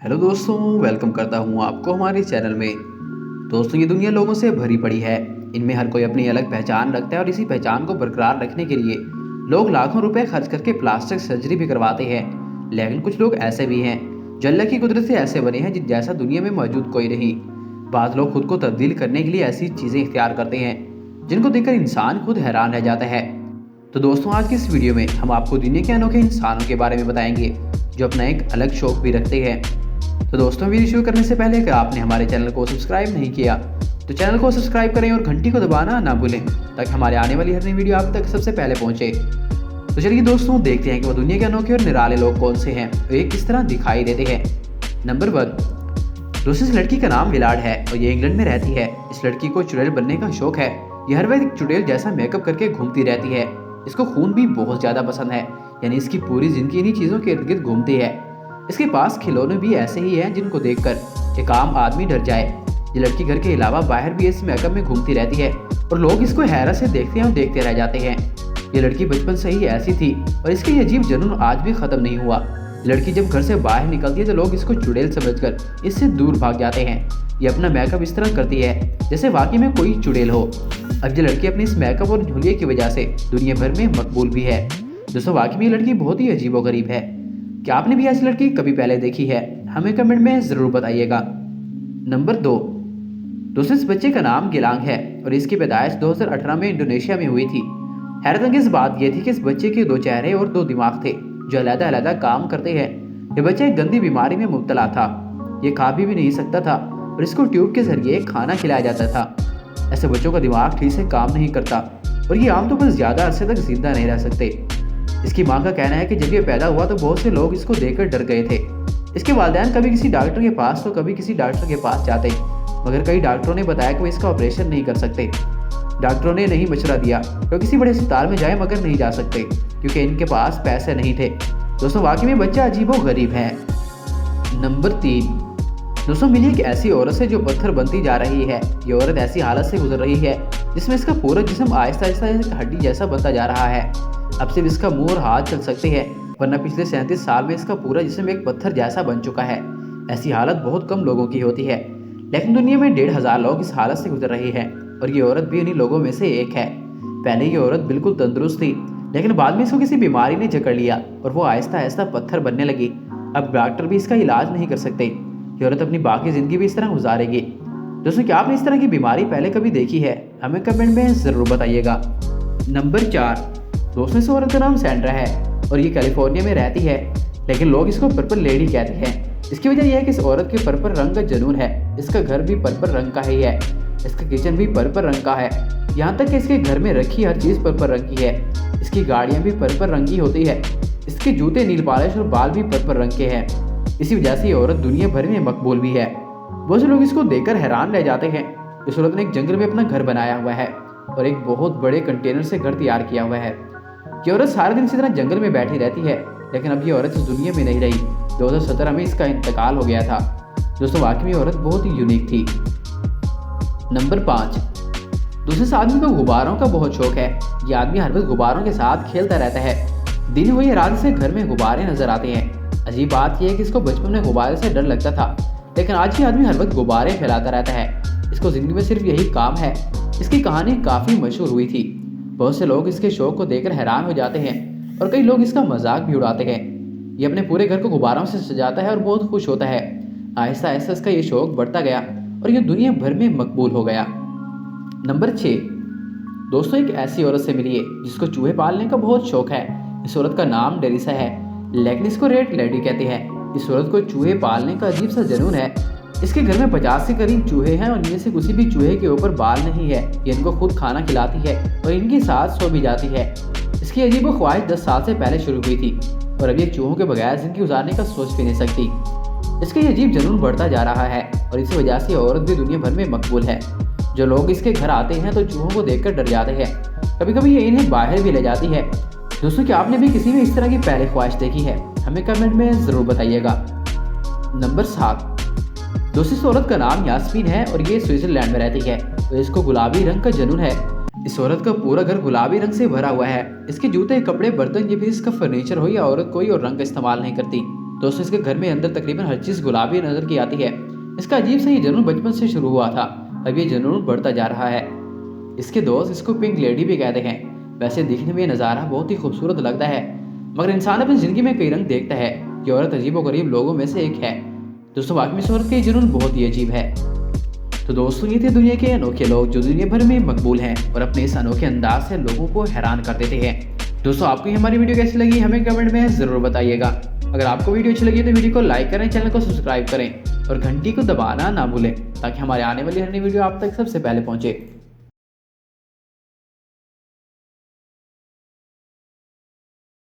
Hello दोस्तों, welcome करता हूँ आपको हमारे चैनल में। दोस्तों, ये दुनिया लोगों से भरी पड़ी है। इनमें हर कोई अपनी अलग पहचान रखता है और इसी पहचान को बरकरार रखने के लिए लोग लाखों रुपए खर्च करके प्लास्टिक सर्जरी भी करवाते हैं। लेकिन कुछ लोग ऐसे भी हैं जो अल्लाह की कुदरत से ऐसे बने हैं जिन जैसा दुनिया में मौजूद कोई नहीं। बाद लोग खुद को तब्दील करने के लिए ऐसी चीज़ें इख्तियार करते हैं जिनको देखकर इंसान खुद हैरान रह जाता है। तो दोस्तों, आज की इस वीडियो में हम आपको दुनिया के अनोखे इंसानों के बारे में बताएंगे जो अपना एक अलग शौक भी रखते हैं। तो दोस्तों, वीडियो शुरू करने से पहले अगर आपने हमारे चैनल को सब्सक्राइब नहीं किया तो चैनल को सब्सक्राइब करें और घंटी को दबाना ना भूलें ताकि हमारे आने वाली हर नई वीडियो आप तक सबसे पहले पहुंचे। तो चलिए दोस्तों, देखते हैं कि वो दुनिया के अनोखे और निराले लोग कौन से हैं और ये किस तरह दिखाई देते हैं। नंबर 1। दोस्तों, इस लड़की का नाम विलाड है और ये इंग्लैंड में रहती है। इस लड़की को चुड़ैल बनने का शौक है। ये हर वक्त चुड़ैल जैसा मेकअप करके घूमती रहती है। इसको खून भी बहुत ज़्यादा पसंद है, यानी इसकी पूरी जिंदगी इन्हीं चीज़ों के इर्द गिर्द घूमती है। इसके पास खिलौने भी ऐसे ही हैं जिनको देखकर एक आम आदमी डर जाए। ये लड़की घर के अलावा बाहर भी इस मेकअप में घूमती रहती है और लोग इसको हैरत से देखते हैं और देखते रह जाते हैं। ये लड़की बचपन से ही ऐसी थी और इसके ये अजीब जुनून आज भी खत्म नहीं हुआ। लड़की जब घर से बाहर निकलती है तो लोग इसको चुड़ैल समझकर इससे दूर भाग जाते हैं। ये अपना मेकअप इस तरह करती है जैसे वाकई में कोई चुड़ैल हो। अब ये लड़की अपने इस मेकअप और झुलिये की वजह से दुनिया भर में मकबूल भी है। दोस्तों, वाकई में ये लड़की बहुत ही अजीबोगरीब है। क्या आपने भी ऐसी लड़की कभी पहले देखी है? हमें कमेंट में ज़रूर बताइएगा। नंबर 2। दोस्तों, इस बच्चे का नाम गिलांग है और इसकी पैदाइश 2018 में इंडोनेशिया में हुई थी। हैरतअंगेज बात यह थी कि इस बच्चे के 2 चेहरे और 2 दिमाग थे जो अलग-अलग काम करते हैं। ये बच्चा एक गंदी बीमारी में मुब्तला था। ये खा भी नहीं सकता था और इसको ट्यूब के जरिए खाना खिलाया जाता था। ऐसे बच्चों का दिमाग ठीक से काम नहीं करता और ये आमतौर पर ज़्यादा अरसे तक जिंदा नहीं रह सकते। इसकी मां का कहना है कि जब ये पैदा हुआ तो बहुत से लोग इसको देखकर डर गए थे। इसके वालिदैन कभी किसी डॉक्टर के पास तो कभी किसी डॉक्टर के पास जाते, मगर कई डॉक्टरों ने बताया कि वो इसका ऑपरेशन नहीं कर सकते। डॉक्टरों ने नहीं मशवरा दिया तो किसी बड़े अस्पताल में जाए, मगर नहीं जा सकते क्योंकि इनके पास पैसे नहीं थे। दोस्तों, वाकई में बच्चा अजीबो गरीब है। नंबर 3। दोस्तों, मिली एक ऐसी औरत से जो पत्थर बनती जा रही है। ये औरत ऐसी हालत से गुजर रही है जिसमें इसका पूरा जिस्म आहिस्ता आहिस्ता हड्डी जैसा बनता जा रहा है। अब सिर्फ इसका मुंह और हाथ चल सकते हैं, वरना पिछले 37 साल में इसका पूरा जिस्म एक पत्थर जैसा बन चुका है। ऐसी हालत बहुत कम लोगों की होती है, लेकिन दुनिया में 1,500 लोग इस हालत से गुजर रहे हैं और ये औरत भी उन्हीं लोगों में से एक है। पहले ये औरत बिल्कुल तंदुरुस्त थी, लेकिन बाद में इसको किसी बीमारी ने जकड़ लिया और वो आहिस्ता आहिस्ता पत्थर बनने लगी। अब डॉक्टर भी इसका इलाज नहीं कर सकते। ये औरत अपनी बाकी जिंदगी भी इस तरह गुजारेगी। दोस्तों, क्या आपने इस तरह की बीमारी पहले कभी देखी है? हमें कमेंट में ज़रूर बताइएगा। नंबर 4। दोस्तों, इस औरत का नाम सैंड्रा है और ये कैलिफोर्निया में रहती है, लेकिन लोग इसको पर्पल लेडी कहते हैं। इसकी वजह यह है कि इस औरत के पर्पल रंग का जुनून है। इसका घर भी पर्पल रंग का ही है, इसका किचन भी पर्पल रंग का है, यहाँ तक कि इसके घर में रखी हर चीज़ पर्पल रंग की है। इसकी गाड़ियाँ भी पर्पल रंग की होती है। इसके जूते नील पॉलिश और बाल भी पर्पल रंग के हैं। इसी वजह से ये औरत दुनिया भर में मकबूल भी है। बहुत से लोग इसको देखकर हैरान रह जाते हैं। इस औरत ने एक जंगल में अपना घर बनाया हुआ है और एक बहुत बड़े कंटेनर से घर तैयार किया हुआ है। ये औरत सारे दिन इसी तरह जंगल में बैठी रहती है, लेकिन अब ये औरत इस दुनिया में नहीं रही। 2017 में इसका इंतकाल हो गया था। दोस्तों, वाकई में औरत बहुत ही यूनिक थी। नंबर 5। दूसरे, इस आदमी को गुब्बारों का बहुत शौक है। ये आदमी हर वक्त गुब्बारों के साथ खेलता रहता है। दिन हो या रात से घर में गुब्बारे नजर आते हैं। अजीब बात यह है कि इसको बचपन में गुब्बारे से डर लगता था, लेकिन आज ये आदमी हर वक्त गुब्बारे फैलाता रहता है। इसको जिंदगी में सिर्फ यही काम है। इसकी कहानी काफ़ी मशहूर हुई थी। बहुत से लोग इसके शौक को देखकर हैरान हो जाते हैं और कई लोग इसका मजाक भी उड़ाते हैं। ये अपने पूरे घर को गुब्बारों से सजाता है और बहुत खुश होता है। आहिस्ता आहिस्ता इसका ये शौक बढ़ता गया और ये दुनिया भर में मकबूल हो गया। नंबर 6। दोस्तों, एक ऐसी औरत से मिलिए जिसको चूहे पालने का बहुत शौक है। इस औरत का नाम डेरिसा है, लेकिन इसको रेड लेडी कहते हैं। इस औरत को चूहे पालने का अजीब सा जुनून है। इसके घर में 50 से करीब चूहे हैं और इनमें से किसी भी चूहे के ऊपर बाल नहीं है। ये इनको खुद खाना खिलाती है और इनके साथ सो भी जाती है। इसकी अजीब ख्वाहिश 10 साल से पहले शुरू हुई थी और अब ये चूहों के बगैर जिंदगी गुजारने का सोच भी नहीं सकती। इसका ये अजीब जुनून बढ़ता जा रहा है और इसी वजह से औरत भी दुनिया भर में मकबूल है। जो लोग इसके घर आते हैं तो चूहों को देखकर डर जाते हैं। कभी कभी ये इन्हें बाहर भी ले जाती है। दोस्तों, क्या आपने भी किसी में इस तरह की पहले ख्वाहिश देखी है? हमें कमेंट में ज़रूर बताइएगा। नंबर 7। दोस्तों, इस औरत का नाम यास्मीन है और ये स्विट्जरलैंड में रहती है और इसको गुलाबी रंग का जुनून है। इस औरत का पूरा घर गुलाबी रंग से भरा हुआ है। इसके जूते, कपड़े, बर्तन, ये भी इसका फर्नीचर हो या औरत कोई और रंग का इस्तेमाल नहीं करती। दोस्तों इसके घर में अंदर तकरीबन हर चीज़ गुलाबी नजर की आती है। इसका अजीब सा ये जुनून बचपन से शुरू हुआ था, अब ये जुनून बढ़ता जा रहा है। इसके दोस्त इसको पिंक लेडी भी कहते हैं। वैसे दिखने में ये नज़ारा बहुत ही खूबसूरत लगता है, मगर इंसान अपनी ज़िंदगी में कई रंग देखता है। ये औरत अजीबोगरीब लोगों में से एक है। दोस्तों वाकई में इस औरत का ये जुनून बहुत ही अजीब है। तो दोस्तों ये थे दुनिया के अनोखे लोग जो दुनिया भर में मकबूल हैं और अपने इस अनोखे अंदाज से लोगों को हैरान कर देते हैं। दोस्तों आपको ये हमारी वीडियो कैसी लगी हमें कमेंट में ज़रूर बताइएगा। अगर आपको वीडियो अच्छी लगी तो वीडियो को लाइक करें, चैनल को सब्सक्राइब करें और घंटी को दबाना ना भूलें ताकि हमारे आने वाली हर नई वीडियो आप तक सबसे पहले पहुंचे।